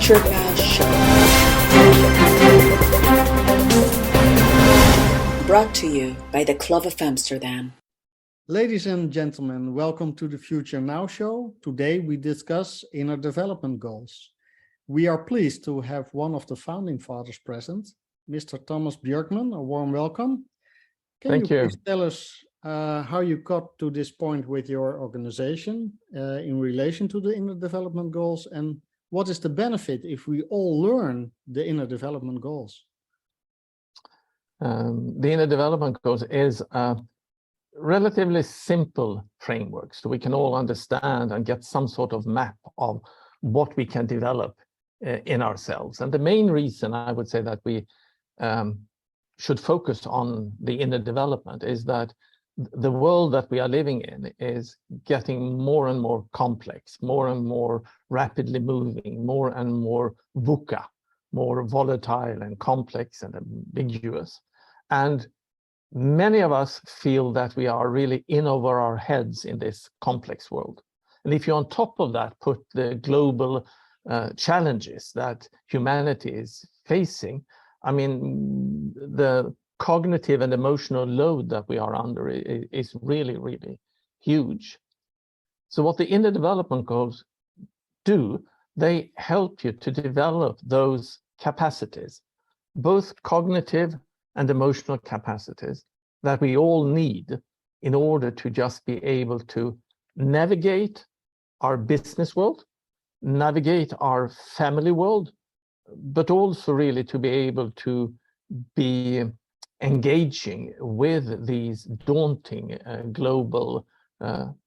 Future Now Show. Brought to you by the Club of Amsterdam. Ladies and gentlemen, welcome to the Future Now Show. Today we discuss inner development goals. We are pleased to have one of the founding fathers present, Mr. Tomas Björkman. A warm welcome. Thank you. Please tell us how you got to this point with your organization in relation to the inner development goals, and what is the benefit if we all learn the inner development goals? The inner development goals is a relatively simple framework, so we can all understand and get some sort of map of what we can develop in ourselves. And the main reason I would say that we should focus on the inner development is that the world that we are living in is getting more and more complex, more and more rapidly moving, more and more VUCA, more volatile and complex and ambiguous. And many of us feel that we are really in over our heads in this complex world. And if you on top of that put the global challenges that humanity is facing, I mean, the cognitive and emotional load that we are under is really, really huge. So what the inner development goals do, they help you to develop those capacities, both cognitive and emotional capacities that we all need in order to just be able to navigate our business world, navigate our family world, but also really to be able to be engaging with these daunting global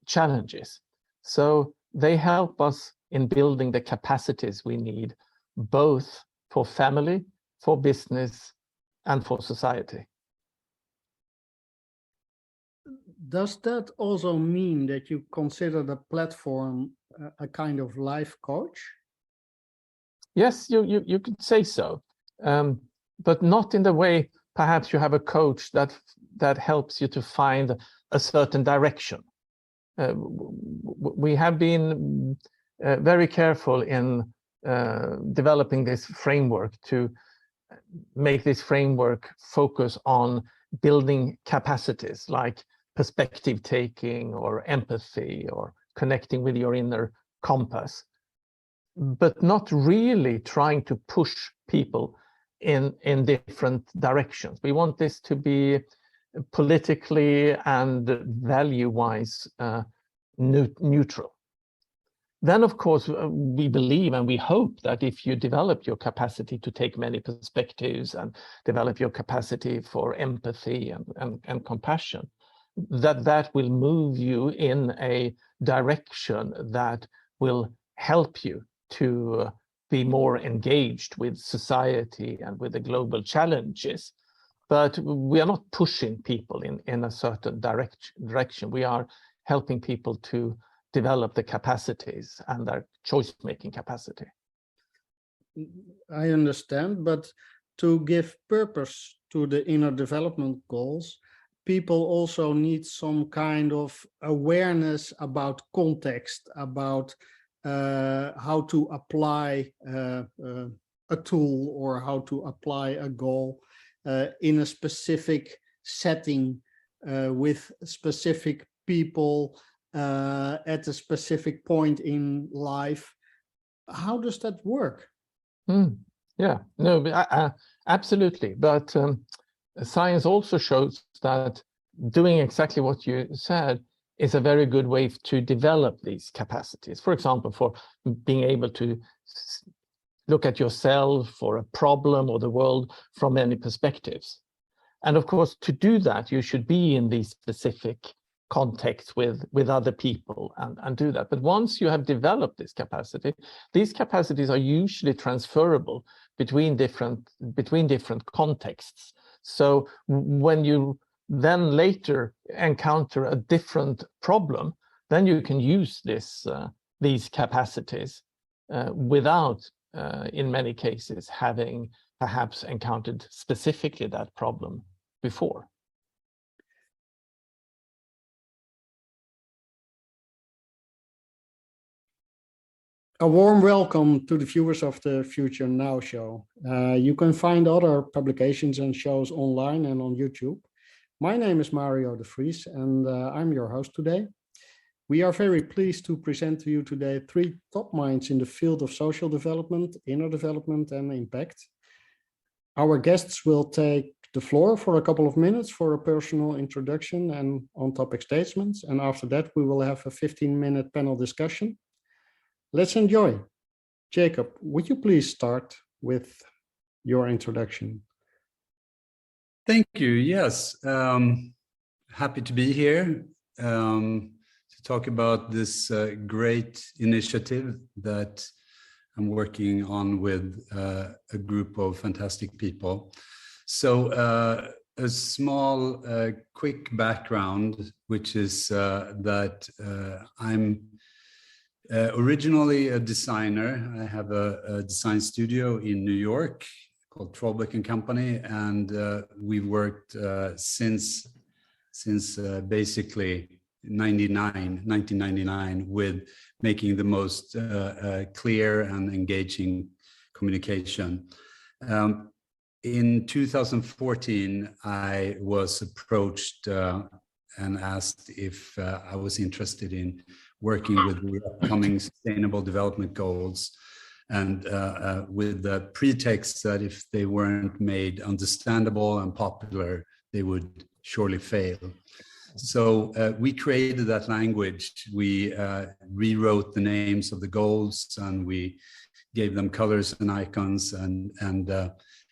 challenges. So they help us in building the capacities we need, both for family, for business, and for society. Does that also mean that you consider the platform a kind of life coach? Yes, you could say so, but not in the way perhaps you have a coach that helps you to find a certain direction. We have been very careful in developing this framework to make this framework focus on building capacities like perspective taking or empathy or connecting with your inner compass, but not really trying to push people in different directions. We want this to be politically and value-wise neutral. Then, of course, we believe and we hope that if you develop your capacity to take many perspectives and develop your capacity for empathy and compassion, that will move you in a direction that will help you to be more engaged with society and with the global challenges. But we are not pushing people in a certain direction. We are helping people to develop the capacities and their choice-making capacity. I understand, but to give purpose to the inner development goals, people also need some kind of awareness about context, about how to apply a tool or how to apply a goal in a specific setting with specific people at a specific point in life. How does that work? Yeah, no, absolutely. But science also shows that doing exactly what you said is a very good way to develop these capacities. For example, for being able to look at yourself or a problem or the world from many perspectives. And of course, to do that, you should be in these specific contexts with other people and do that. But once you have developed this capacity, these capacities are usually transferable between different contexts. So when you then later encounter a different problem, then you can use these capacities without, in many cases, having perhaps encountered specifically that problem before. A warm welcome to the viewers of the Future Now show. You can find other publications and shows online and on YouTube. My name is Mario de Vries and I'm your host today. We are very pleased to present to you today 3 top minds in the field of social development, inner development and impact. Our guests will take the floor for a couple of minutes for a personal introduction and on-topic statements. And after that, we will have a 15-minute panel discussion. Let's enjoy. Jakob, would you please start with your introduction? Thank you. Yes, happy to be here to talk about this great initiative that I'm working on with a group of fantastic people. So a small, quick background, which is that I'm originally a designer. I have a design studio in New York called Trollbäck and Company, and we've worked since basically 1999 with making the most clear and engaging communication. In 2014, I was approached and asked if I was interested in working with the upcoming Sustainable Development Goals, and with the pretext that if they weren't made understandable and popular, they would surely fail. So we created that language. We rewrote the names of the goals, and we gave them colors and icons and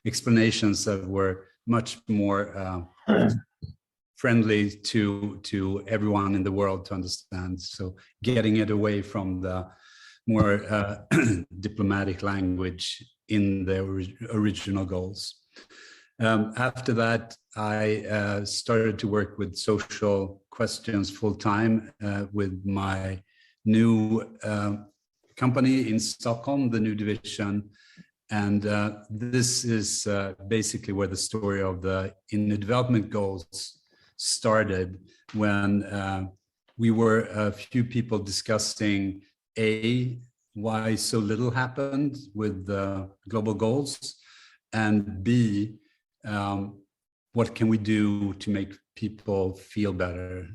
explanations that were much more friendly to everyone in the world to understand. So getting it away from the more diplomatic language in the original goals. After that, I started to work with social questions full-time with my new company in Stockholm, the new division. And this is basically where the story of the Inner Development Goals started, when we were a few people discussing why so little happened with the global goals, and B, what can we do to make people feel better?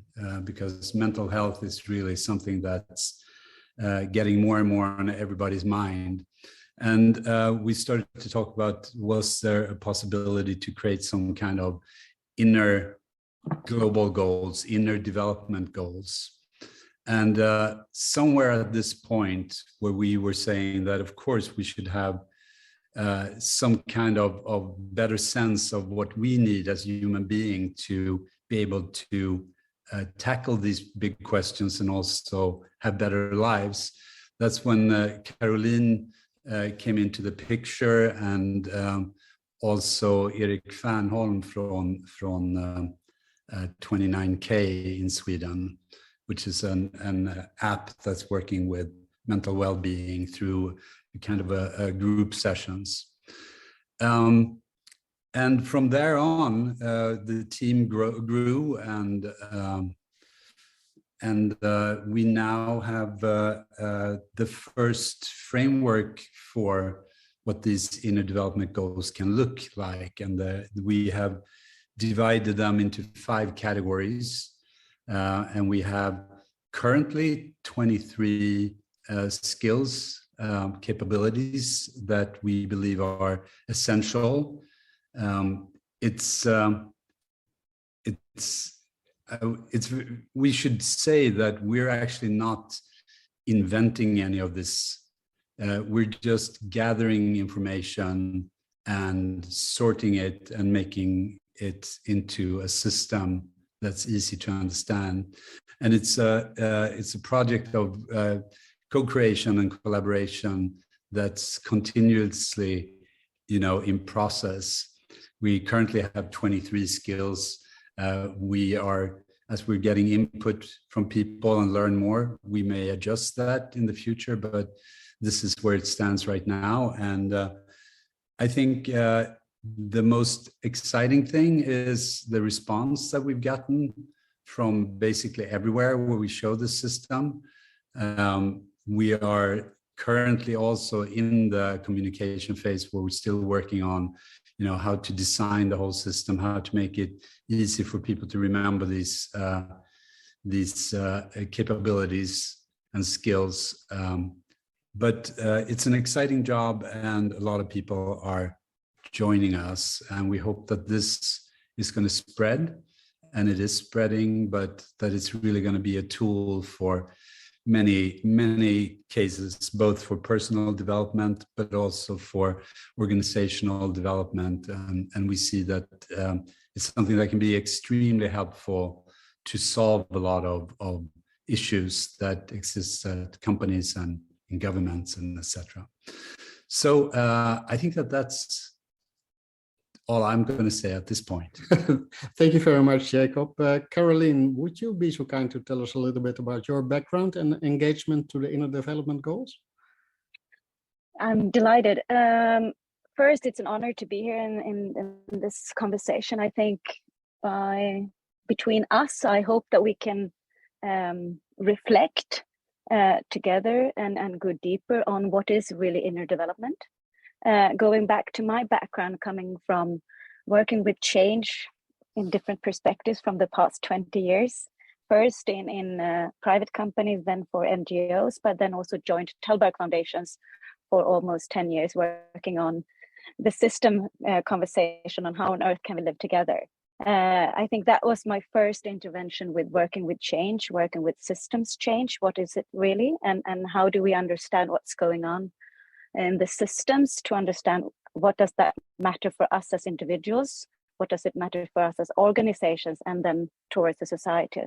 Because mental health is really something that's getting more and more on everybody's mind. And we started to talk about, was there a possibility to create some kind of inner global goals, inner development goals? And somewhere at this point where we were saying that, of course, we should have some kind of better sense of what we need as a human being to be able to tackle these big questions and also have better lives. That's when Caroline came into the picture, and also Erik Fernholm from 29K in Sweden, which is an app that's working with mental well-being through kind of a group sessions. And from there on, the team grew, and we now have the first framework for what these inner development goals can look like. And we have divided them into 5 categories. And we have currently 23 skills, capabilities that we believe are essential. We should say that we're actually not inventing any of this. We're just gathering information and sorting it and making it into a system that's easy to understand. And it's a project of co-creation and collaboration that's continuously, in process. We currently have 23 skills. We are, as we're getting input from people and learn more, we may adjust that in the future, but this is where it stands right now. And I think the most exciting thing is the response that we've gotten from basically everywhere where we show the system. We are currently also in the communication phase where we're still working on, how to design the whole system, how to make it easy for people to remember these capabilities and skills. But it's an exciting job, and a lot of people are joining us, and we hope that this is going to spread, and it is spreading, but that it's really going to be a tool for many cases, both for personal development, but also for organizational development. And we see that it's something that can be extremely helpful to solve a lot of issues that exist at companies and in governments and etc. So I think that's all I'm going to say at this point. Thank you very much, Jakob. Caroline, would you be so kind to tell us a little bit about your background and engagement to the inner development goals? I'm delighted. First, it's an honor to be here in this conversation. I think between us, I hope that we can reflect together and go deeper on what is really inner development. Going back to my background, coming from working with change in different perspectives from the past 20 years, first in private companies, then for NGOs, but then also joined Trollbäck foundations for almost 10 years, working on the system conversation on how on earth can we live together. I think that was my first intervention with working with change, working with systems change. What is it really? And how do we understand what's going on in the systems to understand what does that matter for us as individuals? What does it matter for us as organizations, and then towards the society?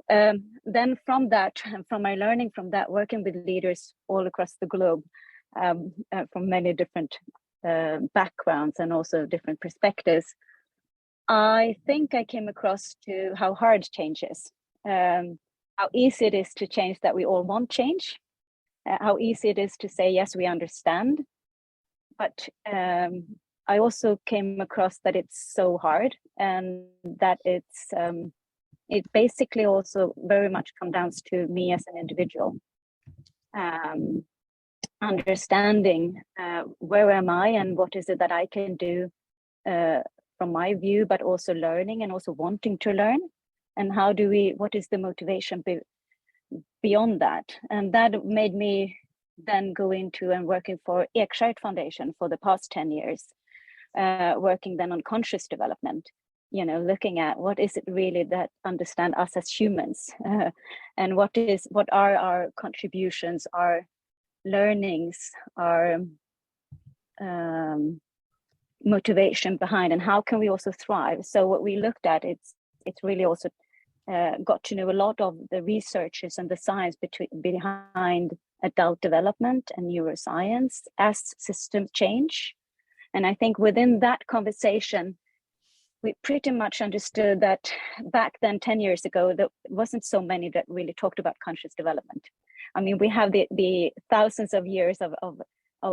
Then from that, from my learning from that, working with leaders all across the globe, from many different backgrounds and also different perspectives, I think I came across to how hard change is, how easy it is to change, that we all want change, how easy it is to say, yes, we understand. But I also came across that it's so hard, and that it basically also very much comes down to me as an individual. Understanding where am I and what is it that I can do from my view, but also learning and also wanting to learn. And what is the motivation beyond that? And that made me then go into and working for Ekscheid Foundation for the past 10 years, working then on conscious development, looking at what is it really that understand us as humans, and what are our contributions, our learnings, our motivation behind, and how can we also thrive. So what we looked at, it's really also got to know a lot of the researchers and the science behind adult development and neuroscience as system change. And I think within that conversation, we pretty much understood that back then, 10 years ago, there wasn't so many that really talked about conscious development. I mean, we have the thousands of years of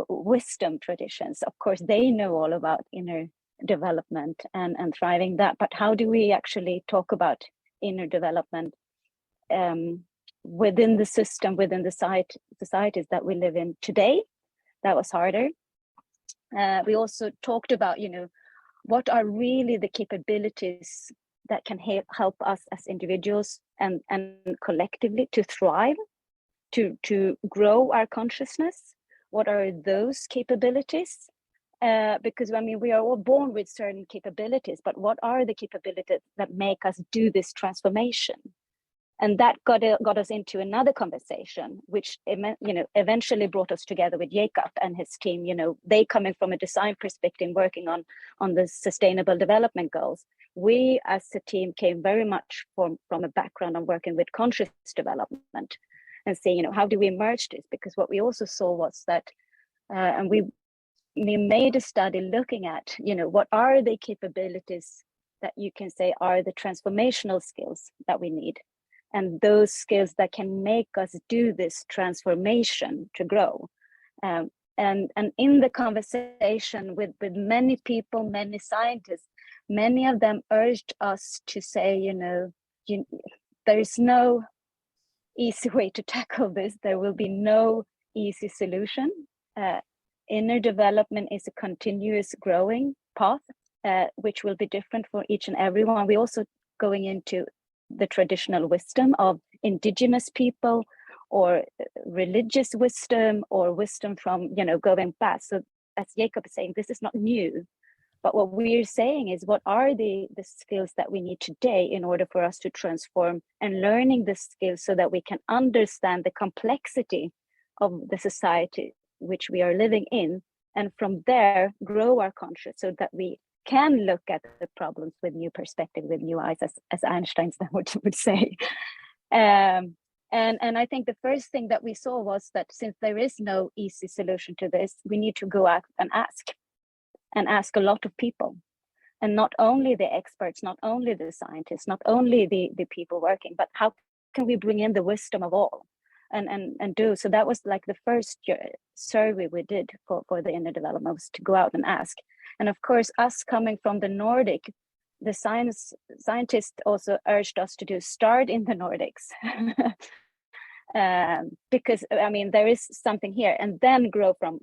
wisdom traditions. Of course, they know all about inner development and thriving that. But how do we actually talk about inner development within the system, within the societies that we live in today? That was harder. We also talked about, what are really the capabilities that can help us as individuals and collectively to thrive, to grow our consciousness. What are those capabilities? Because we are all born with certain capabilities, but what are the capabilities that make us do this transformation? And that got us into another conversation, which eventually brought us together with Jakob and his team. They coming from a design perspective, working on the sustainable development goals. We as a team came very much from a background on working with conscious development, and say, how do we merge this? Because what we also saw was that, and we made a study looking at, what are the capabilities that you can say are the transformational skills that we need, and those skills that can make us do this transformation to grow. And in the conversation with many people, many scientists, many of them urged us to say, there is no easy way to tackle this. There will be no easy solution. Inner development is a continuous growing path, which will be different for each and everyone. We're also going into the traditional wisdom of indigenous people, or religious wisdom, or wisdom from, going back. So as Jakob is saying, this is not new. But what we're saying is, what are the skills that we need today in order for us to transform, and learning the skills so that we can understand the complexity of the society which we are living in, and from there grow our conscious so that we can look at the problems with new perspective, with new eyes, as Einstein would say. And I think the first thing that we saw was that since there is no easy solution to this, we need to go out and ask a lot of people, and not only the experts, not only the scientists, not only the people working, but how can we bring in the wisdom of all and do. So that was like the first survey we did for the inner development, was to go out and ask. And of course, us coming from the Nordic, the scientists also urged us to start in the Nordics. Because I mean, there is something here, and then grow from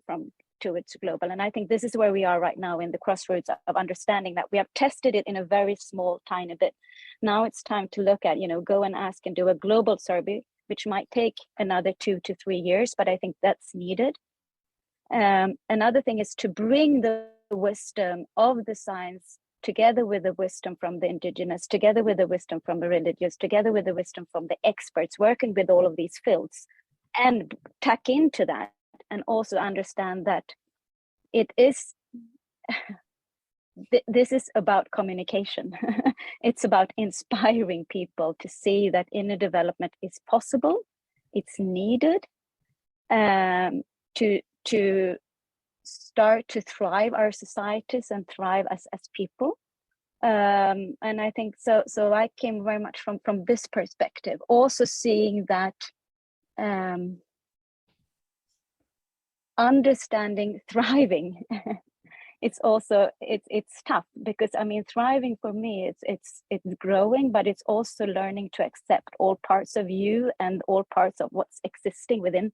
to its global. And I think this is where we are right now, in the crossroads of understanding that we have tested it in a very small, tiny bit. Now it's time to look at, go and ask and do a global survey, which might take another 2 to 3 years, but I think that's needed. Another thing is to bring the wisdom of the science together with the wisdom from the indigenous, together with the wisdom from the religious, together with the wisdom from the experts working with all of these fields, and tack into that, and also understand that it is, this is about communication. It's about inspiring people to see that inner development is possible, it's needed, to start to thrive our societies and thrive as people. And I think so I came very much from this perspective, also seeing that understanding thriving it's also it's tough, because I mean, thriving for me, it's growing, but it's also learning to accept all parts of you and all parts of what's existing within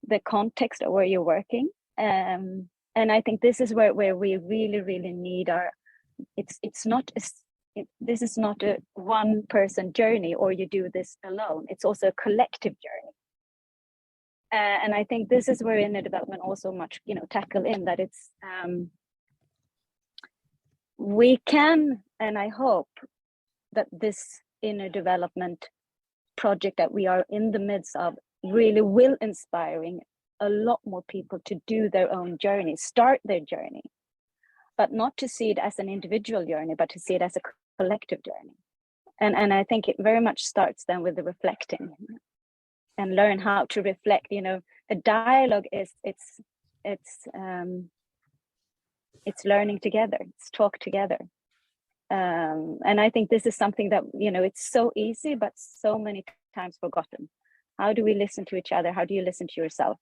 the context of where you're working. And I think this is where we really need our, this is not a one person journey, or you do this alone. It's also a collective journey. And I think this is where inner development also much, tackle in that it's, we can, and I hope that this inner development project that we are in the midst of really will inspiring a lot more people to do their own journey, start their journey, but not to see it as an individual journey, but to see it as a collective journey. And I think it very much starts then with the reflecting, and learn how to reflect. A dialogue is it's learning together, it's talk together. And I think this is something that, it's so easy, but so many times forgotten. How do we listen to each other? How do you listen to yourself?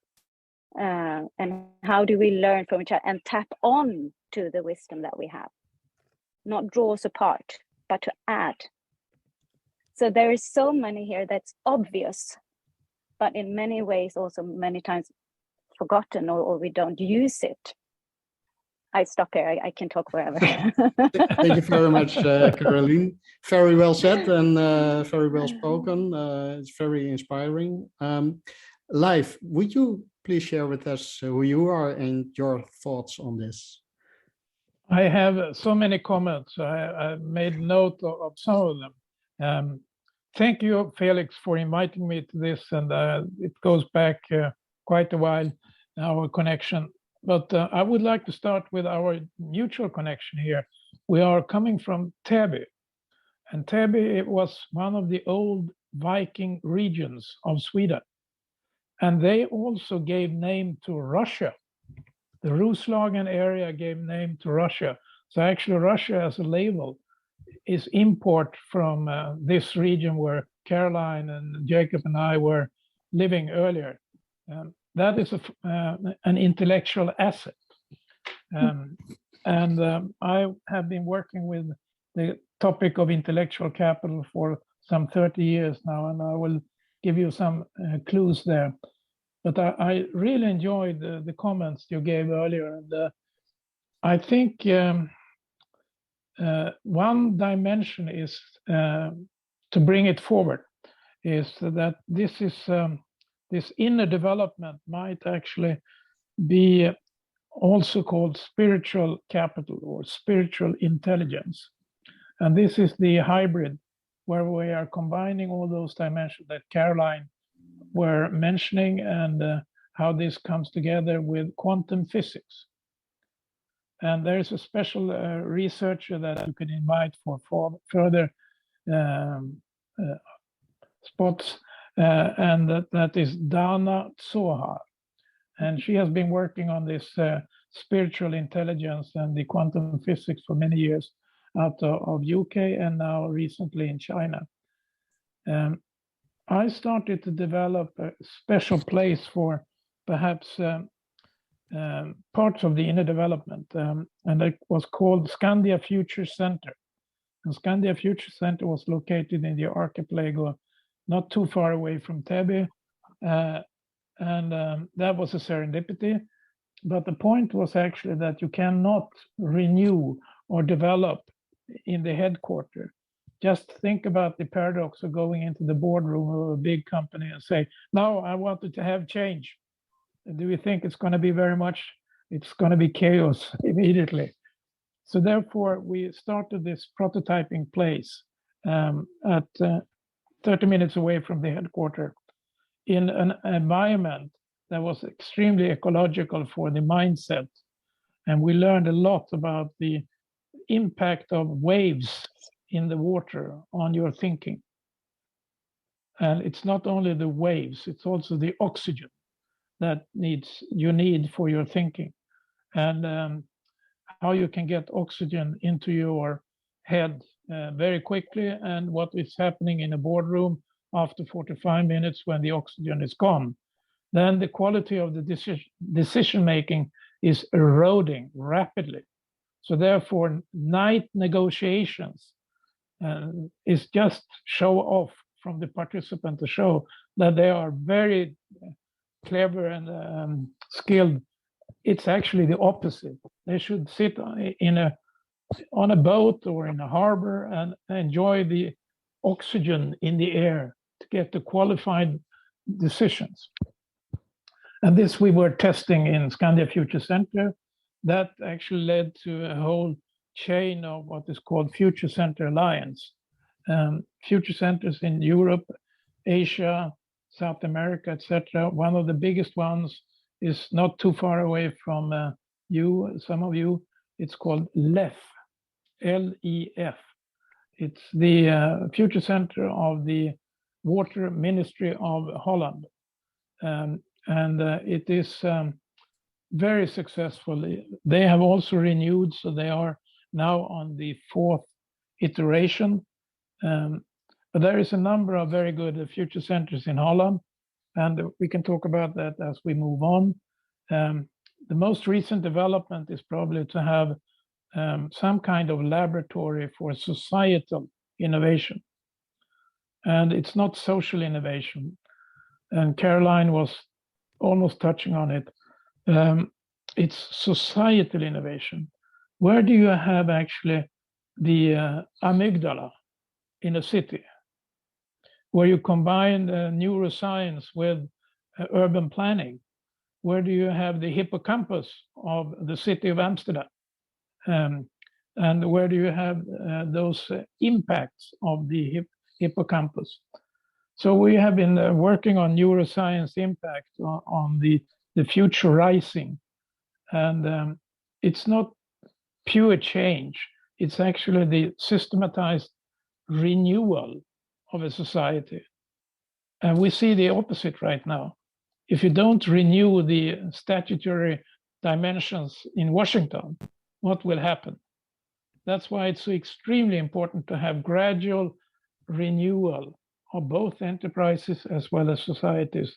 And how do we learn from each other and tap on to the wisdom that we have? Not draw us apart, but to add. So there is so many here that's obvious, but in many ways also many times forgotten, or we don't use it. I stop here, I can talk forever. Thank you very much, Caroline. Very well said and very well spoken. It's very inspiring. Leif, would you please share with us who you are and your thoughts on this? I have so many comments. I made note of some of them. Thank you, Felix, for inviting me to this, and it goes back quite a while, our connection. But I would like to start with our mutual connection here. We are coming from Täby, and Täby was one of the old Viking regions of Sweden. And they also gave name to Russia. The Roslagen area gave name to Russia. So actually Russia as a label is import from this region where Caroline and Jakob and I were living earlier. That is an intellectual asset. I have been working with the topic of intellectual capital for some 30 years now, and I will give you some clues there. But I really enjoyed the comments you gave earlier. And I think one dimension is to bring it forward is that this inner development might actually be also called spiritual capital or spiritual intelligence. And this is the hybrid where we are combining all those dimensions that Caroline were mentioning, and how this comes together with quantum physics. And there's a special researcher that you can invite for further spots, and that is Dana Sohar. And she has been working on this spiritual intelligence and the quantum physics for many years out of UK and now recently in China. I started to develop a special place for perhaps parts of the inner development, and it was called Scandia Future Center. And Scandia Future Center was located in the archipelago, not too far away from Täby, and that was a serendipity. But the point was actually that you cannot renew or develop in the headquarters. Just think about the paradox of going into the boardroom of a big company and say, "No, I wanted to have change." Do we think it's going to be very much? It's going to be chaos immediately. So therefore, we started this prototyping place at 30 minutes away from the headquarters in an environment that was extremely ecological for the mindset. And we learned a lot about the impact of waves in the water on your thinking. And it's not only the waves, it's also the oxygen that you need for your thinking, and how you can get oxygen into your head very quickly, and what is happening in a boardroom after 45 minutes when the oxygen is gone. Then the quality of the decision making is eroding rapidly. So therefore, night negotiations is just show off from the participant to show that they are very clever and skilled. It's actually the opposite. They should sit on a boat or in a harbor and enjoy the oxygen in the air to get the qualified decisions. And this we were testing in Scandia Future Center. That actually led to a whole chain of what is called Future Center Alliance. Future centers in Europe, Asia, South America, etc. One of the biggest ones is not too far away from some of you. It's called Leif, L-E-F. It's the Future Center of the Water Ministry of Holland. And it is very successful. They have also renewed, so they are now on the 4th iteration. But there is a number of very good future centers in Holland, and we can talk about that as we move on. The most recent development is probably to have some kind of laboratory for societal innovation. And it's not social innovation. And Caroline was almost touching on it. It's societal innovation. Where do you have actually the amygdala in a city, where you combine neuroscience with urban planning? Where do you have the hippocampus of the city of Amsterdam? And where do you have those impacts of the hippocampus? So we have been working on neuroscience impact on the future rising. And it's not pure change. It's actually the systematized renewal of a society. And we see the opposite right now. If you don't renew the statutory dimensions in Washington, what will happen? That's why it's so extremely important to have gradual renewal of both enterprises as well as societies.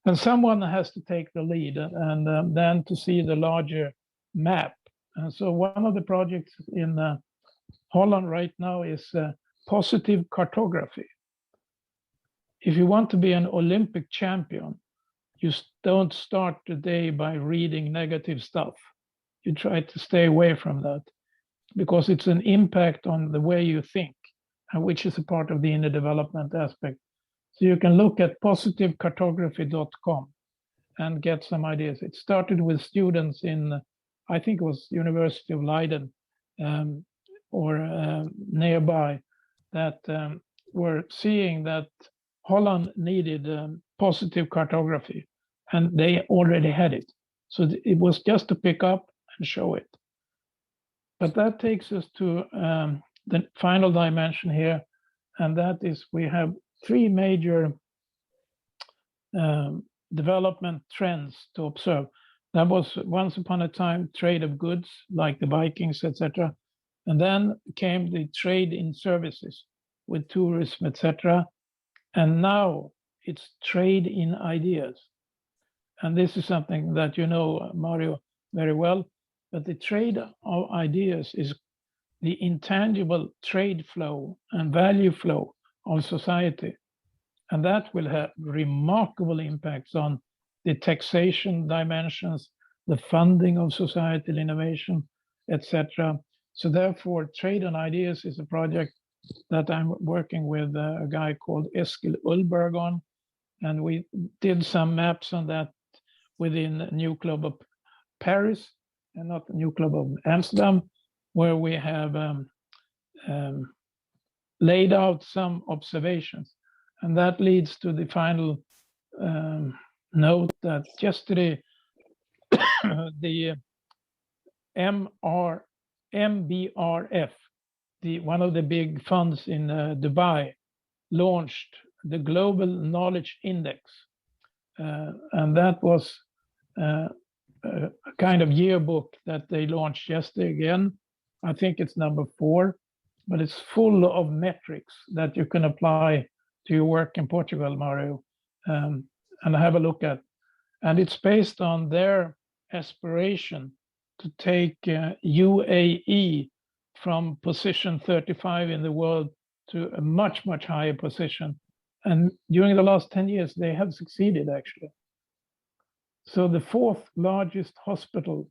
And someone has to take the lead and then to see the larger map. And so one of the projects in Holland right now is positive cartography. If you want to be an Olympic champion, you don't start the day by reading negative stuff. You try to stay away from that because it's an impact on the way you think, and which is a part of the inner development aspect. So you can look at positivecartography.com and get some ideas. It started with students in, I think it was University of Leiden or nearby, that were seeing that Holland needed positive cartography, and they already had it. So it was just to pick up and show it. But that takes us to the final dimension here, and that is we have three major development trends to observe. That was once upon a time trade of goods, like the Vikings, etc. And then came the trade in services with tourism, etc. And now it's trade in ideas. And this is something that you know, Mario, very well. But the trade of ideas is the intangible trade flow and value flow of society. And that will have remarkable impacts on the taxation dimensions, the funding of societal innovation, etc. So therefore, trade on ideas is a project that I'm working with a guy called Eskil Ullberg on. And we did some maps on that within the New Club of Paris, and not the New Club of Amsterdam, where we have laid out some observations. And that leads to the final note that yesterday, the MBRF, one of the big funds in Dubai, launched the Global Knowledge Index. And that was a kind of yearbook that they launched yesterday again. I think it's number 4, but it's full of metrics that you can apply to your work in Portugal, Mario, and have a look at. And it's based on their aspiration to take UAE from position 35 in the world to a much, much higher position. And during the last 10 years, they have succeeded, actually. So the 4th largest hospital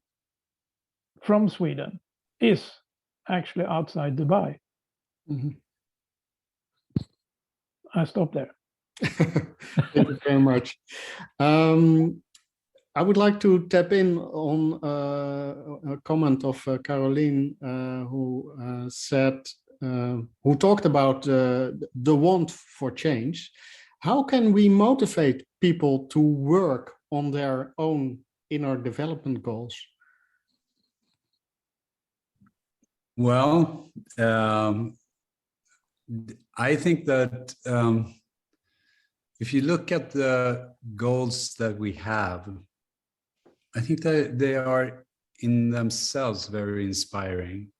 from Sweden is actually outside Dubai. Mm-hmm. I stop there. Thank you very much. I would like to tap in on a comment of Caroline, who talked about the want for change. How can we motivate people to work on their own inner development goals? Well, I think that if you look at the goals that we have, I think that they are in themselves very inspiring.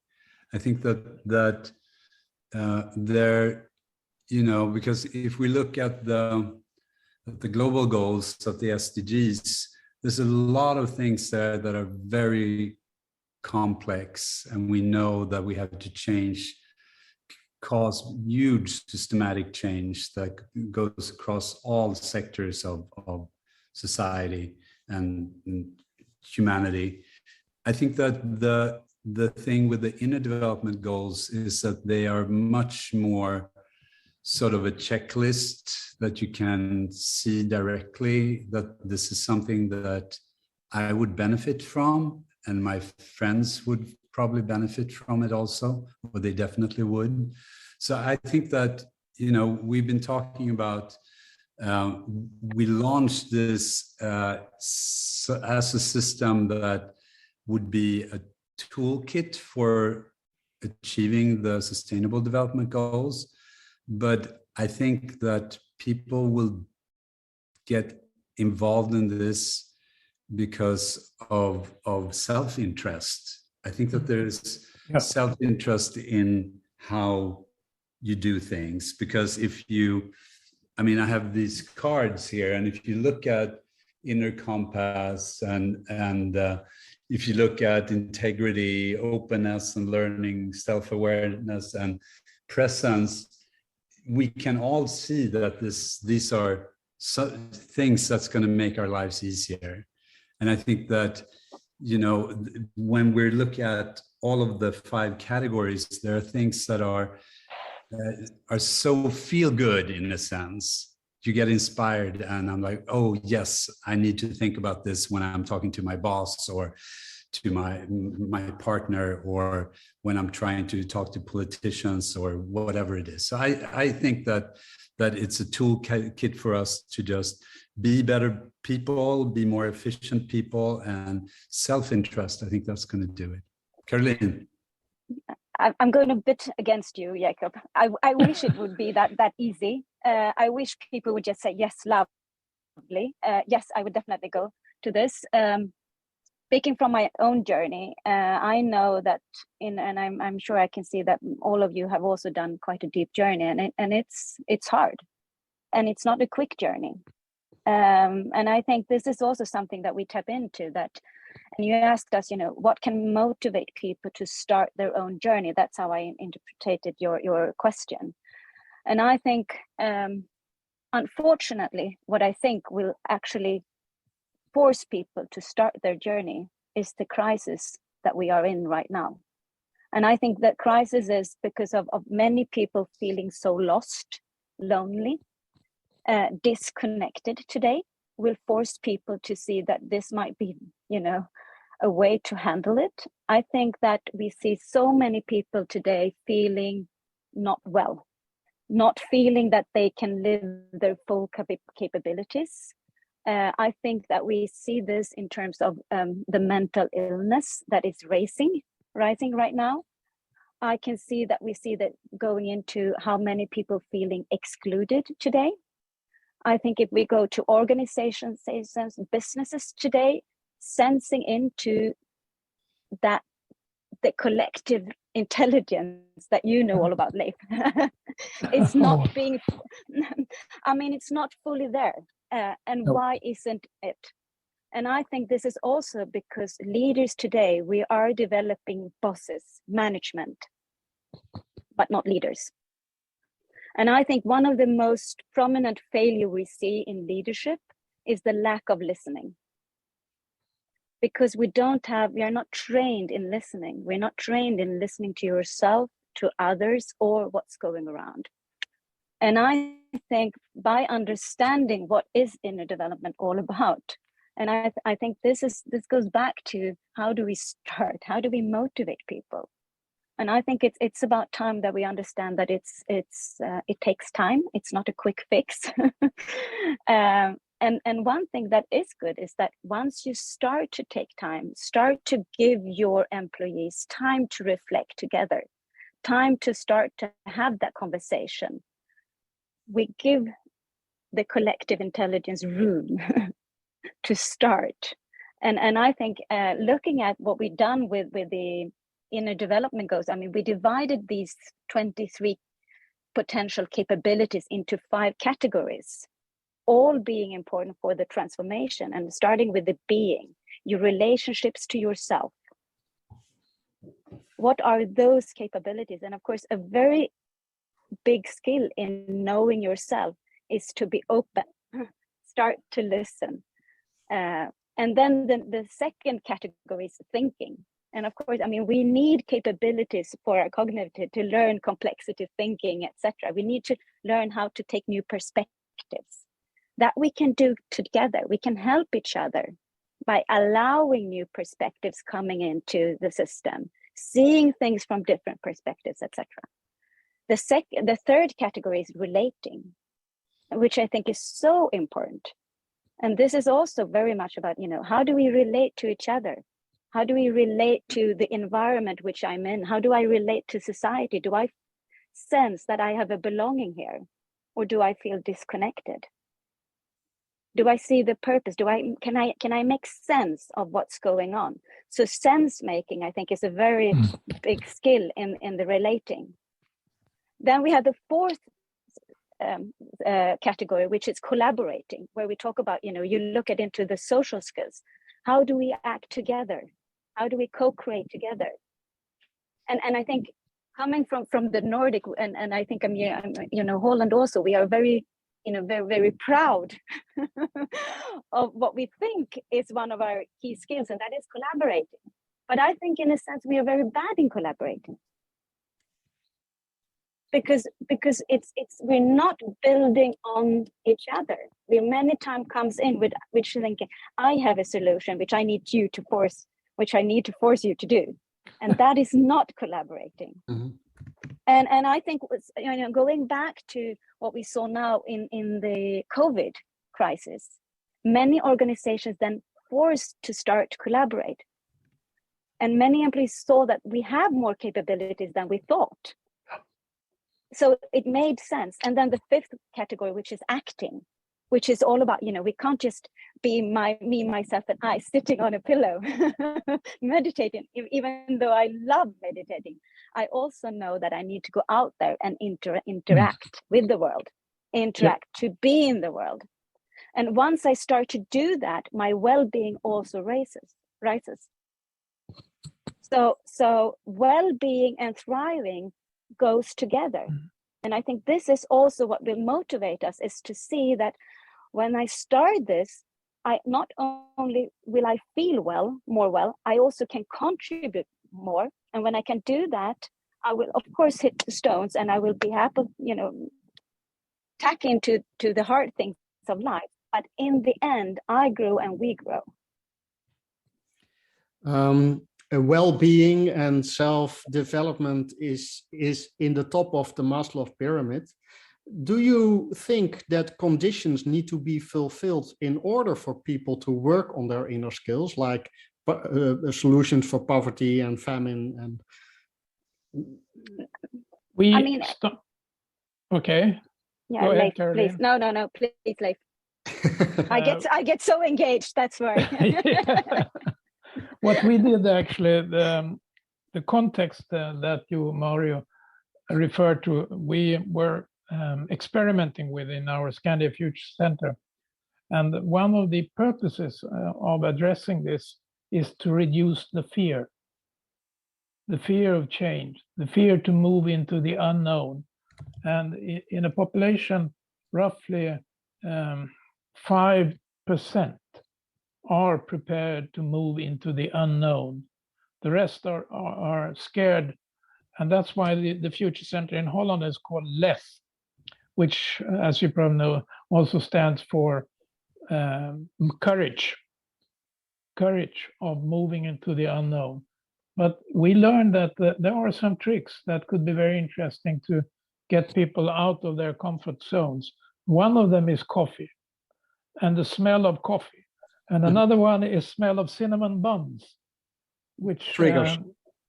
I think that they're, because if we look at the global goals of the SDGs, there's a lot of things there that are very complex, and we know that we have to cause huge systematic change that goes across all sectors of society and humanity. I think that the thing with the inner development goals is that they are much more sort of a checklist that you can see directly that this is something that I would benefit from, and my friends would probably benefit from it also, or they definitely would. So I think that, we've been talking about, we launched this as a system that would be a toolkit for achieving the Sustainable Development Goals. But I think that people will get involved in this because of self-interest. I think that there's self-interest in how you do things, because if I have these cards here, and if you look at inner compass and if you look at integrity, openness and learning, self-awareness and presence, we can all see that these are things that's going to make our lives easier. And I think that, you know, when we look at all of the 5 categories, there are things that are so feel good in a sense. You get inspired, and I'm like, oh yes, I need to think about this when I'm talking to my boss or to my partner, or when I'm trying to talk to politicians or whatever it is. So I think that it's a toolkit for us to just be better people, be more efficient people, and self-interest. I think that's going to do it. Caroline. I'm going a bit against you, Jakob. I wish it would be that easy. I wish people would just say, yes, lovely. Yes, I would definitely go to this. Speaking from my own journey, I know that and I'm sure I can see that all of you have also done quite a deep journey, and it's hard, and it's not a quick journey. And I think this is also something that we tap into, that, and you asked us, you know, what can motivate people to start their own journey? That's how I interpreted your question. And I think, unfortunately, what I think will actually force people to start their journey is the crisis that we are in right now. And I think that crisis is because of many people feeling so lost, lonely, disconnected today, will force people to see that this might be, you know, a way to handle it. I think that we see so many people today feeling not well, not feeling that they can live their full capabilities. I think that we see this in terms of the mental illness that is rising right now. I can see that we see that going into how many people feeling excluded today. I think if we go to organizations, businesses today, sensing into that, the collective intelligence that you know all about, Leif, it's not being, I mean, it's not fully there. And no. Why isn't it? And I think this is also because leaders today, we are developing bosses, management, but not leaders. And I think one of the most prominent failure we see in leadership is the lack of listening. Because we are not trained in listening. We're not trained in listening to yourself, to others, or what's going around. And I think by understanding what is inner development all about, and I think this goes back to how do we start? How do we motivate people? And I think it's about time that we understand that it takes time. It's not a quick fix. And one thing that is good is that once you start to take time, start to give your employees time to reflect together, time to start to have that conversation, we give the collective intelligence room to start. And I think looking at what we've done with the inner development goals, I mean, we divided these 23 potential capabilities into 5 categories, all being important for the transformation, and starting with the being, your relationships to yourself. What are those capabilities? And of course, a very big skill in knowing yourself is to be open, start to listen. And then the second category is thinking. And of course, I mean, we need capabilities for our cognitive to learn complexity thinking, etc. We need to learn how to take new perspectives. That we can do together. We can help each other by allowing new perspectives coming into the system, seeing things from different perspectives, etc. The third category is relating, which I think is so important. And this is also very much about, you know, how do we relate to each other? How do we relate to the environment which I'm in? How do I relate to society? Do I sense that I have a belonging here? Or do I feel disconnected? Do I see the purpose? Can I make sense of what's going on? So sense making, I think, is a very big skill in the relating. Then we have the fourth category, which is collaborating, where we talk about, you know, you look at into the social skills. How do we act together? How do we co-create together? And I think coming from the Nordic, and I think I'm you know, Holland also, we are very very, very proud of what we think is one of our key skills, and that is collaborating. But I think in a sense we are very bad in collaborating. Because it's we're not building on each other. We many times comes in with which thinking, I have a solution which I need to force you to do. And that is not collaborating. Mm-hmm. And I think going back to what we saw now in the COVID crisis, many organizations then forced to start to collaborate. And many employees saw that we have more capabilities than we thought. So it made sense. And then the fifth category, which is acting, which is all about, we can't just be me, myself, and I sitting on a pillow, meditating, even though I love meditating. I also know that I need to go out there and interact with the world, to be in the world. And once I start to do that, my well-being also rises. So well-being and thriving goes together. And I think this is also what will motivate us, is to see that when I start this, I not only will I feel more well, I also can contribute more. And when I can do that, I will of course hit the stones, and I will be happy, tack into the hard things of life. But in the end, I grow and we grow. Well-being and self-development is in the top of the Maslow pyramid. Do you think that conditions need to be fulfilled in order for people to work on their inner skills, like solutions for poverty and famine? And Okay. Yeah, Go ahead, Leif, please. No, please, Leif. I get so engaged. That's why. What we did actually, the context that you, Mario, referred to, we were experimenting with in our Scandia Future Center. And one of the purposes of addressing this is to reduce the fear of change, the fear to move into the unknown. And in a population, roughly 5% are prepared to move into the unknown. The rest are scared. And that's why the Future Center in Holland is called LEF, which, as you probably know, also stands for courage of moving into the unknown. But we learned that there are some tricks that could be very interesting to get people out of their comfort zones. One of them is coffee and the smell of coffee. And another one is smell of cinnamon buns, which triggers.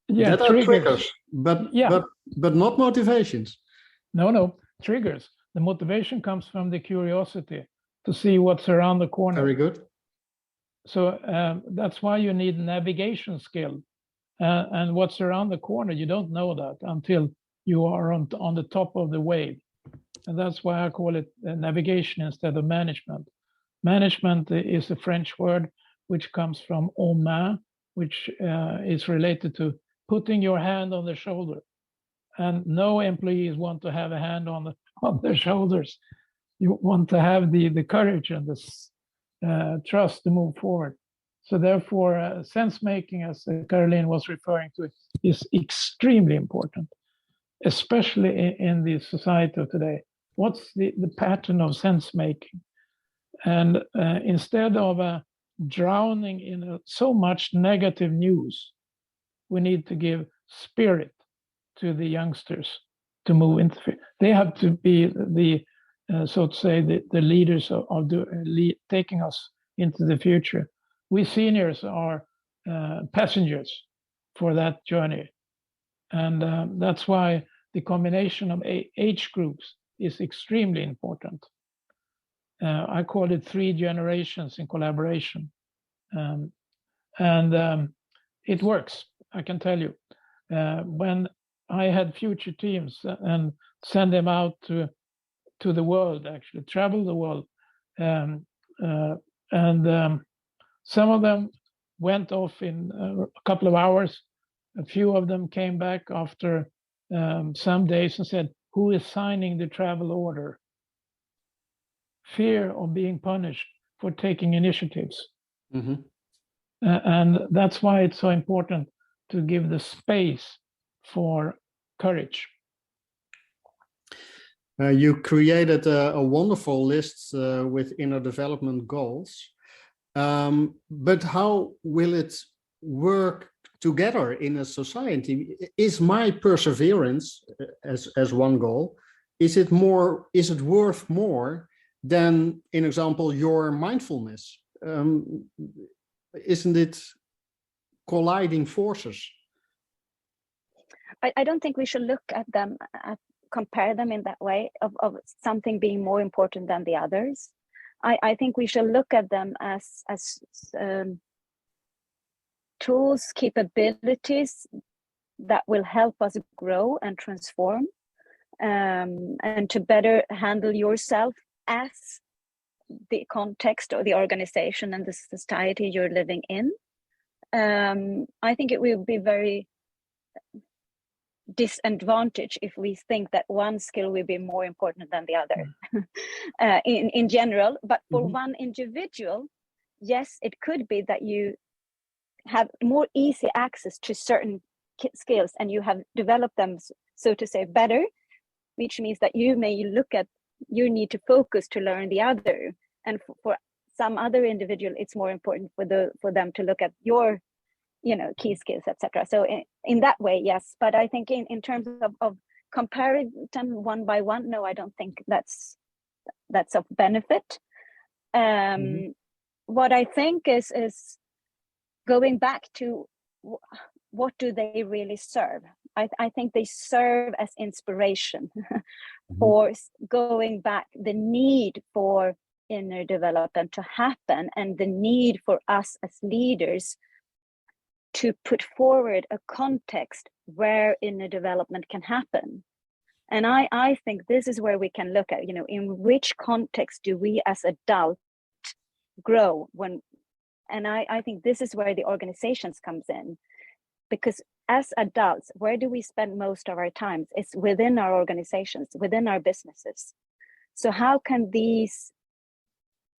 That are triggers, but not motivations. No, triggers. The motivation comes from the curiosity to see what's around the corner. Very good. So that's why you need navigation skill. And what's around the corner, you don't know that until you are on the top of the wave. And that's why I call it navigation instead of management. Management is a French word which comes from en main, which is related to putting your hand on the shoulder. And no employees want to have a hand on their shoulders. You want to have the courage and the trust to move forward. So therefore, sense making, as Caroline was referring to, is extremely important, especially in the society of today. What's the pattern of sense making? And instead of drowning in so much negative news, we need to give spirit to the youngsters to move into. They have to be so to say, the leaders of taking us into the future. We seniors are passengers for that journey. And that's why the combination of age groups is extremely important. I call it 3 generations in collaboration. It works, I can tell you. When I had future teams and send them out to the world, actually travel the world, some of them went off in a couple of hours. A few of them came back after some days and said, "Who is signing the travel order?" fear of being punished for taking initiatives. Mhm. And that's why it's so important to give the space for courage. You created a wonderful list with inner development goals, but how will it work together in a society? Is my perseverance as one goal, is it worth more than, in example, your mindfulness? Isn't it colliding forces? I don't think we should look at them, compare them in that way of something being more important than the others. I think we should look at them as tools, capabilities that will help us grow and transform, and to better handle yourself as the context or the organization and the society you're living in. I think it will be very disadvantage if we think that one skill will be more important than the other in general. But for one individual, yes, it could be that you have more easy access to certain skills and you have developed them, so to say, better, which means that you need to focus to learn the other. And for some other individual, it's more important for them to look at your key skills, etc. So in that way, yes. But I think in terms of comparing them one by one, no, I don't think that's of benefit. What I think is going back to what do they really serve? I think they serve as inspiration for going back, the need for inner development to happen and the need for us as leaders to put forward a context where inner development can happen. And I think this is where we can look at, in which context do we as adults grow and I think this is where the organizations comes in, because as adults, where do we spend most of our time? It's within our organizations, within our businesses. So how can these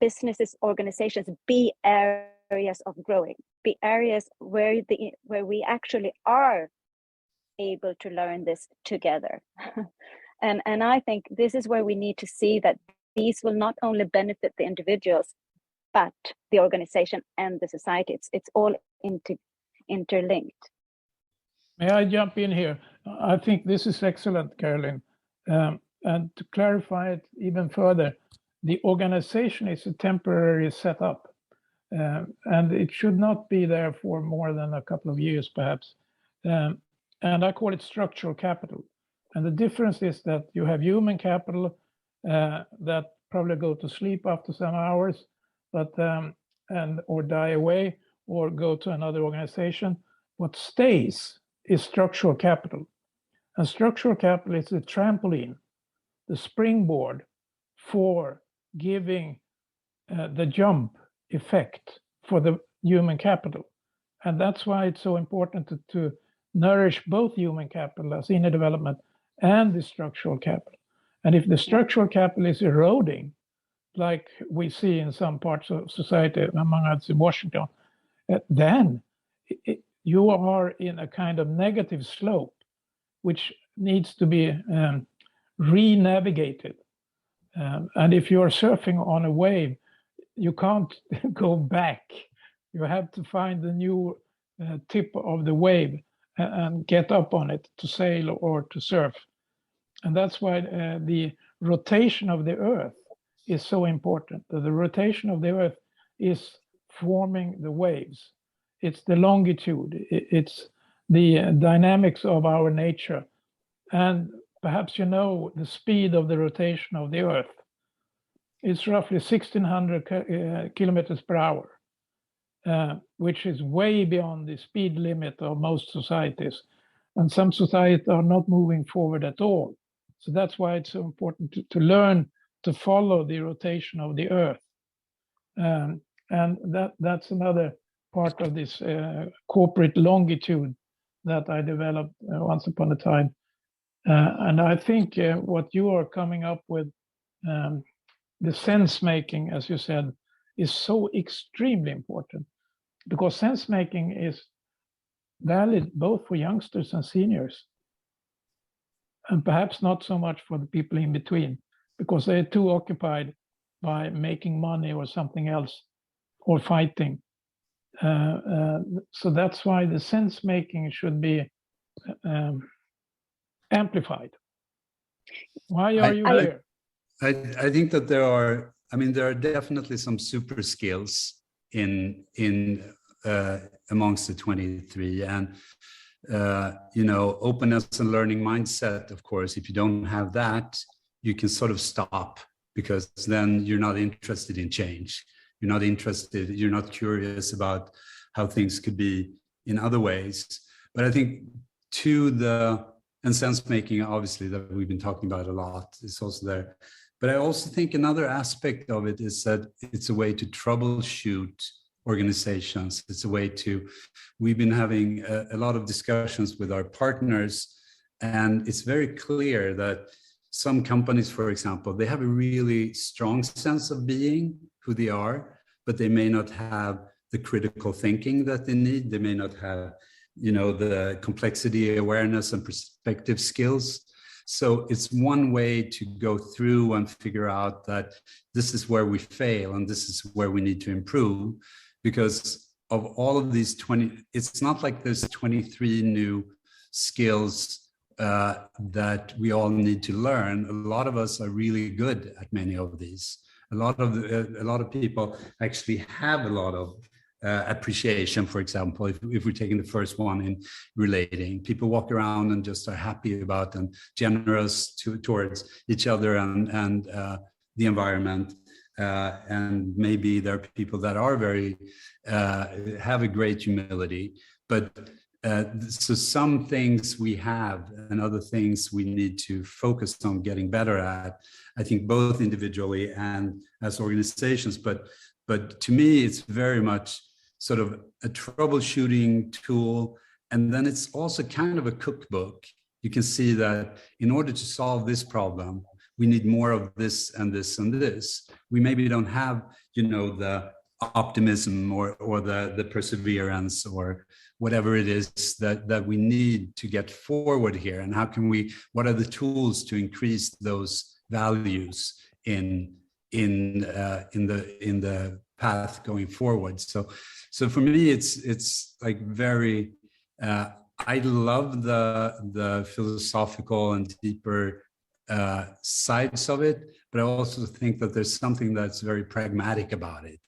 businesses, organizations be areas of growing, be areas where we actually are able to learn this together? and I think this is where we need to see that these will not only benefit the individuals, but the organization and the society. It's all interlinked. May I jump in here? I think this is excellent, Caroline. And to clarify it even further, the organization is a temporary setup, and it should not be there for more than a couple of years, perhaps. And I call it structural capital. And the difference is that you have human capital that probably go to sleep after some hours, but or die away or go to another organization. What stays is structural capital. And structural capital is the trampoline, the springboard for giving the jump effect for the human capital. And that's why it's so important to nourish both human capital as inner development and the structural capital. And if the structural capital is eroding, like we see in some parts of society, among others in Washington, then you are in a kind of negative slope, which needs to be re-navigated. And if you're surfing on a wave, you can't go back. You have to find the new tip of the wave and get up on it to sail or to surf. And that's why the rotation of the Earth is so important. The rotation of the Earth is forming the waves. It's the longitude. It's the dynamics of our nature. And perhaps the speed of the rotation of the Earth. It's roughly 1,600 kilometers per hour, which is way beyond the speed limit of most societies. And some societies are not moving forward at all. So that's why it's so important to learn to follow the rotation of the Earth. And that's another part of this corporate longitude that I developed once upon a time. And I think what you are coming up with the sense making, as you said, is so extremely important, because sense making is valid both for youngsters and seniors, and perhaps not so much for the people in between, because they're too occupied by making money or something else, or fighting. So that's why the sense making should be amplified. Why are you here? I think that there are definitely some super skills in amongst the 23, and openness and learning mindset. Of course, if you don't have that, you can sort of stop, because then you're not interested in change. You're not curious about how things could be in other ways. But I think and sense making, obviously, that we've been talking about a lot, is also there. But I also think another aspect of it is that it's a way to troubleshoot organizations. It's a way we've been having a lot of discussions with our partners, and it's very clear that some companies, for example, they have a really strong sense of being who they are, but they may not have the critical thinking that they need. They may not have, the complexity awareness and perspective skills. So it's one way to go through and figure out that this is where we fail and this is where we need to improve, because of all of these 20, it's not like there's 23 new skills that we all need to learn. A lot of us are really good at many of these. A lot of people actually have a lot of appreciation. For example, if we're taking the first one in relating, people walk around and just are happy about and generous towards each other and the environment. And maybe there are people that are very have a great humility, but so some things we have and other things we need to focus on getting better at, I think, both individually and as organizations. But to me, it's very much sort of a troubleshooting tool. And then it's also kind of a cookbook. You can see that in order to solve this problem, we need more of this and this and this. We maybe don't have, the optimism or the perseverance or whatever it is that we need to get forward here. And what are the tools to increase those values in the path going forward? So for me, it's like very, I love the philosophical and deeper sides of it, but I also think that there's something that's very pragmatic about it.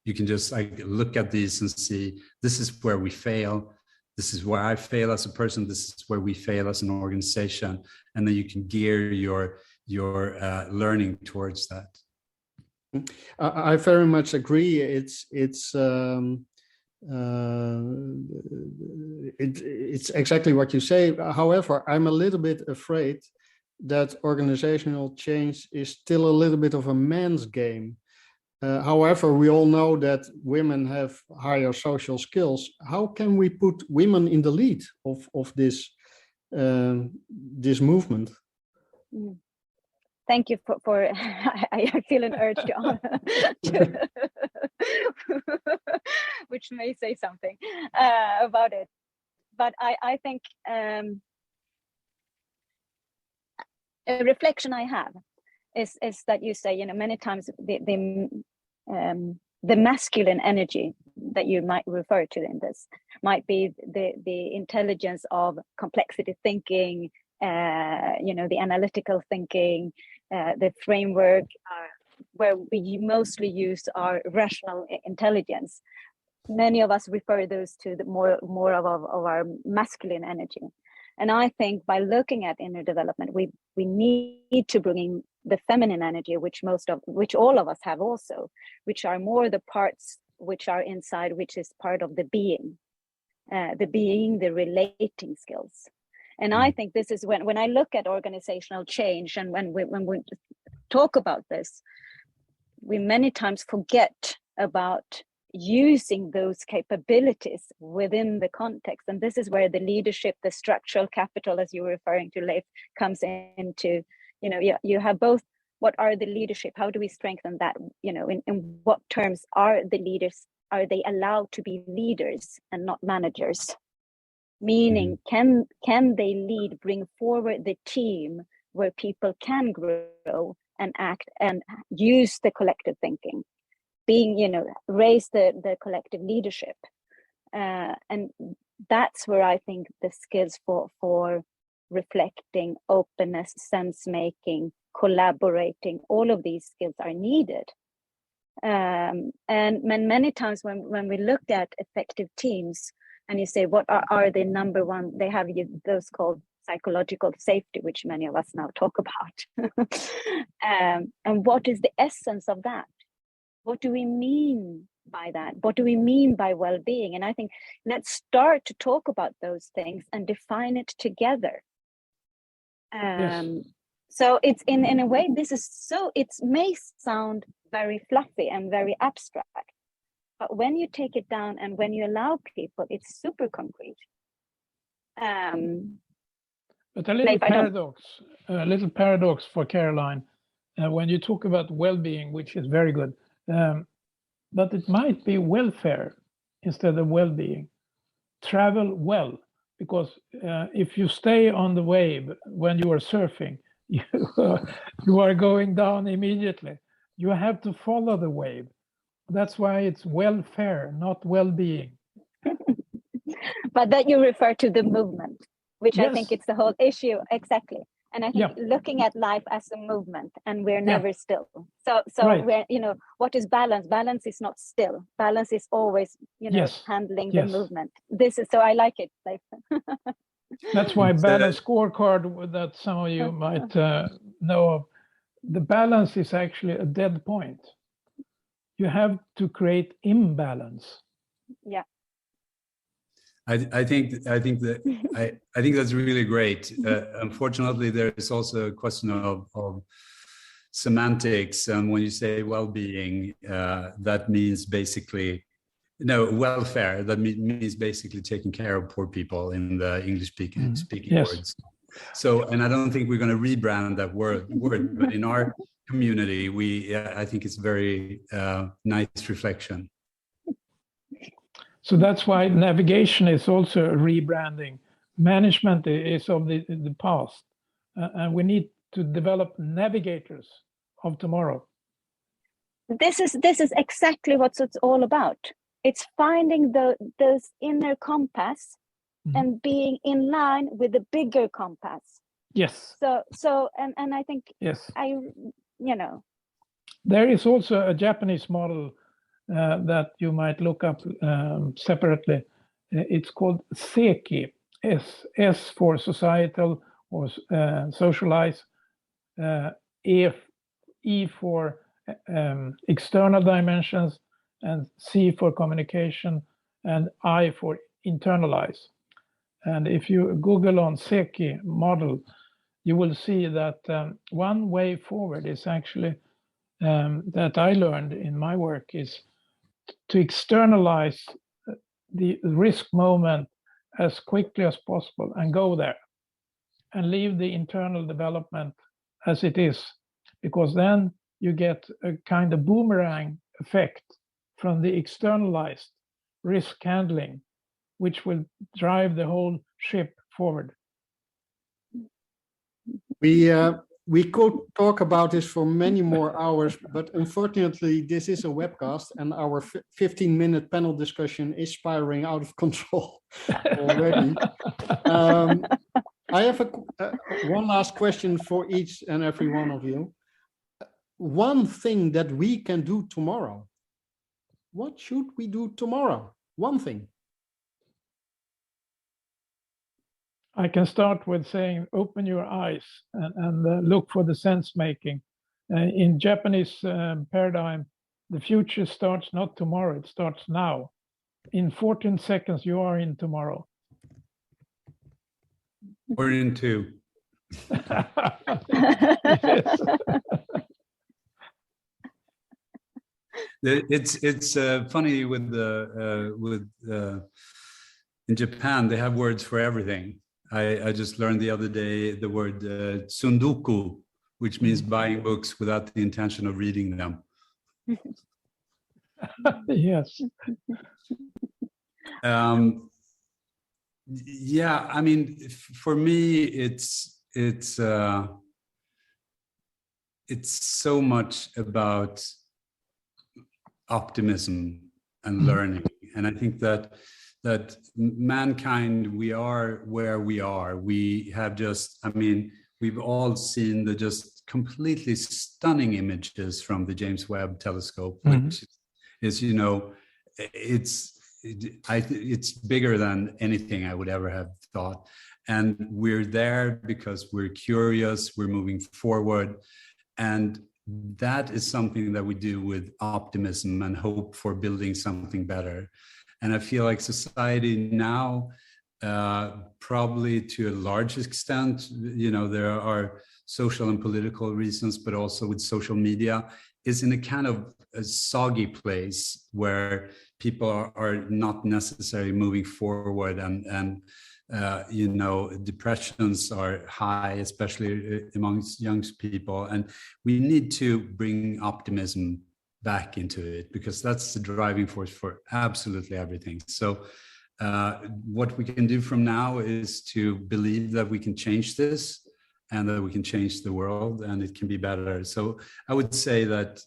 You can just look at these and see, this is where we fail. This is where I fail as a person. This is where we fail as an organization. And then you can gear your learning towards that. I very much agree. It's exactly what you say. However, I'm a little bit afraid that organizational change is still a little bit of a man's game. However, we all know that women have higher social skills. How can we put women in the lead of this movement? Thank you for I feel an urge to which may say something about it. But I think a reflection I have is that you say, many times the masculine energy that you might refer to in this might be the intelligence of complexity thinking, the analytical thinking, the framework where we mostly use our rational intelligence. Many of us refer those to the more of our masculine energy. And I think by looking at inner development, we need to bring in the feminine energy, which all of us have also, which are more the parts which are inside, which is part of the being, the relating skills. And I think this is when I look at organizational change, and when we talk about this, we many times forget about using those capabilities within the context. And this is where the leadership, the structural capital, as you were referring to, Leif, comes into, you have both what are the leadership? How do we strengthen that? You know, in what terms are the leaders, are they allowed to be leaders and not managers? Meaning, can they lead, bring forward the team where people can grow and act and use the collective thinking, being, you know, raise the collective leadership. And that's where I think the skills for reflecting, openness, sense making, collaborating, all of these skills are needed. And many times when we look at effective teams, and you say, what are the number one, they have those called psychological safety, which many of us now talk about. And what is the essence of that? What do we mean by that? What do we mean by well-being? And I think let's start to talk about those things and define it together. Yes. So it's in a way, this is so, it may sound very fluffy and very abstract, but when you take it down and when you allow people, it's super concrete. But a little paradox for Caroline, when you talk about well-being, which is very good, but it might be welfare instead of well-being. Travel well, because if you stay on the wave when you are surfing, you are going down immediately. You have to follow the wave. That's why it's welfare, not well-being. But that you refer to the movement, which Yes. I think it's the whole issue. Exactly. And I think Yeah. looking at life as a movement, and we're never still. So Right. we're, you know, what is balance? Balance is not still. Balance is always, you know, Yes. handling the Yes. movement. This is, so I like it, Leif. That's why balance scorecard that some of you might know of. The balance is actually a dead point. You have to create imbalance. Yeah. I think that's really great. Unfortunately, there is also a question of semantics, and when you say well-being, that means basically welfare. That means basically taking care of poor people in the English-speaking Yes. words. So, and I don't think we're going to rebrand that word, but in our community, I think it's very nice reflection. So that's why navigation is also a rebranding. Management is of the past, and we need to develop navigators of tomorrow. This is exactly what it's all about. It's finding those inner compass and being in line with the bigger compass. Yes. So and I think yes. There is also a Japanese model that you might look up separately. It's called Seki, S for societal or socialize, E for external dimensions, and C for communication, and I for internalize. And if you Google on Seki model, you will see that one way forward is actually that I learned in my work is to externalize the risk moment as quickly as possible and go there and leave the internal development as it is, because then you get a kind of boomerang effect from the externalized risk handling, which will drive the whole ship forward. We could talk about this for many more hours, but unfortunately, this is a webcast and our 15-minute panel discussion is spiraling out of control already. I have one last question for each and every one of you. One thing that we can do tomorrow. What should we do tomorrow? One thing. I can start with saying, open your eyes and look for the sense making. In Japanese paradigm, the future starts not tomorrow, it starts now. In 14 seconds, you are in tomorrow. Or in 2. It's funny in Japan, they have words for everything. I just learned the other day the word tsundoku, which means buying books without the intention of reading them. Yes. Yeah, I mean, for me, it's so much about optimism and learning, and I think that mankind, we are where we are. We have just, I mean, we've all seen the just completely stunning images from the James Webb Telescope, which is, you know, it's bigger than anything I would ever have thought. And we're there because we're curious, we're moving forward. And that is something that we do with optimism and hope for building something better. And I feel like society now, probably to a large extent, you know, there are social and political reasons, but also with social media, is in a kind of a soggy place where people are not necessarily moving forward, and you know, depressions are high, especially amongst young people. And we need to bring optimism back into it, because that's the driving force for absolutely everything. So what we can do from now is to believe that we can change this, and that we can change the world, and it can be better. So I would say that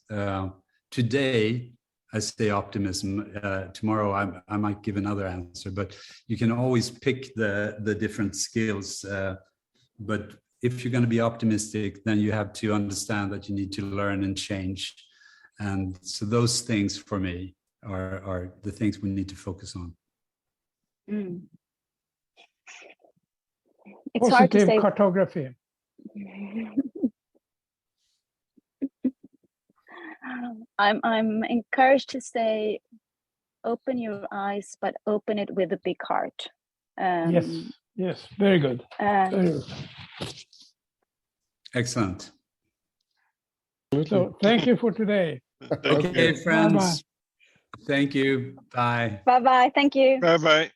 today I say optimism. Tomorrow I might give another answer, but you can always pick the different skills. But if you're going to be optimistic, then you have to understand that you need to learn and change. And so those things for me are the things we need to focus on. It's hard to Positive say. cartography. I'm encouraged to say, open your eyes, but open it with a big heart. Yes, very good. Very good. Excellent. So thank you for today. Okay, friends. Bye-bye. Thank you. Bye. Bye-bye. Thank you. Bye-bye.